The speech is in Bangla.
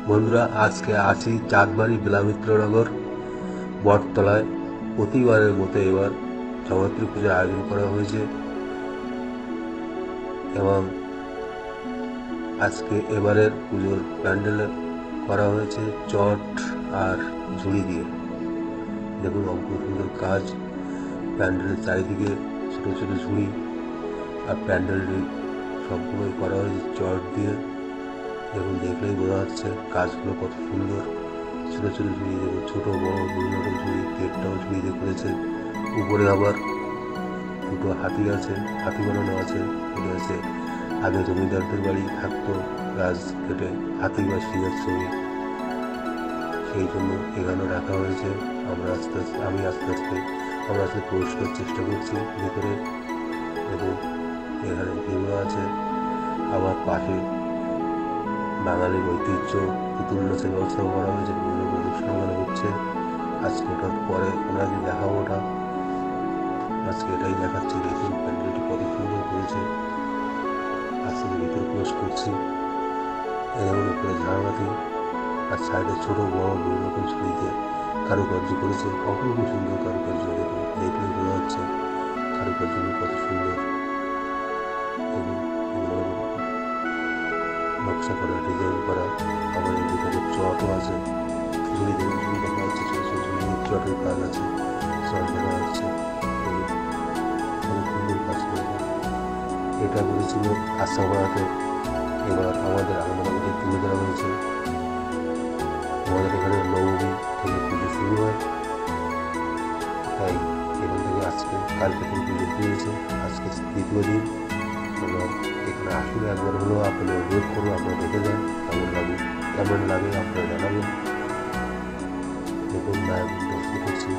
বন্ধুরা, আজকে আছি চাঁদবাড়ি বিলামিত্রনগর বটতলায়। প্রতিবারের মতো এবার জগত্রী পুজোর আয়োজন করা হয়েছে এবং আজকে এবারের পুজোর প্যান্ডেল করা হয়েছে চট আর ঝুড়ি দিয়ে। দেখুন অপূর্ব সুন্দর কাজ। প্যান্ডেলের চারিদিকে ছোট ছোট ঝুড়ি আর প্যান্ডেলটি সম্পূর্ণ করা হয়েছে চট দিয়ে। দেখুন দেখলেই বোঝা যাচ্ছে কাজগুলো কত সুন্দর। ছোট ছোট ঝুড়ি, দেখুন ছোট বড় বিভিন্ন রকম ঝুড়ি, গেটটাও ঝুড়ি দিয়ে করেছে। উপরে আবার দুটো হাতি আছে, হাতি বানানো আছে। এটা আছে আগে জমিদারদের বাড়ি থাকতো গাছ কেটে হাতি বা সিংহের ছবি, সেই জন্য এখানে রাখা হয়েছে। আমি আস্তে আস্তে প্রবেশ করার চেষ্টা করছি ভিতরে। দেখুন এখানে ভিড় আছে। আবার পাশে বাঙালির ঐতিহ্য পুতুল নাচের ব্যবস্থাও করা হয়েছে, বিভিন্ন প্রদর্শন হচ্ছে। আজকে ওটার পরে ওনাকে দেখাবো ওটা, আজকে এটাই দেখাচ্ছি। দেখুন প্যান্ডেলটি কত সুন্দর করেছে। আজকে ভিতরে প্রবেশ করছি। এর উপরে ঝাড়বাতি আর সাইডে ছোট বড় বিভিন্ন রকম ছবিতে কারুকার্য করেছে। অপূর্ব সুন্দর কারুকার্য। দেখুন দেখলেই বোঝা যাচ্ছে কারুকার্যগুলো কত সুন্দর। দেখুন নকশা করা, ডিজাইন করা। আবার এর ভিতরে চটও আছে। ঝুড়ি দেখুন, ঝুড়ি দেখা যাচ্ছে, ছোটো ছোটো ঝুড়ি চটের কাজ আছে, চট দেখা যাচ্ছে। খুব সুন্দর কাজ করেছে। এটা করেছিল আশাপাড়াতে, এবার আমাদের আনন্দনগরে তুলে দেওয়া হয়েছে। আমাদের এখানে নবমী থেকে পুজো শুরু হয়, তাই এখান থেকে কালকে থেকে পুজো শুরু। আজকে দ্বিতীয় দিন। এবং এখানে আসলে একবার হলেও আপনাদের অনুরোধ করবো, আপনারা দেখে যান, কেমন লাগে আপনারা জানাবেন। দেখুন মায়ের দর্শন করছি।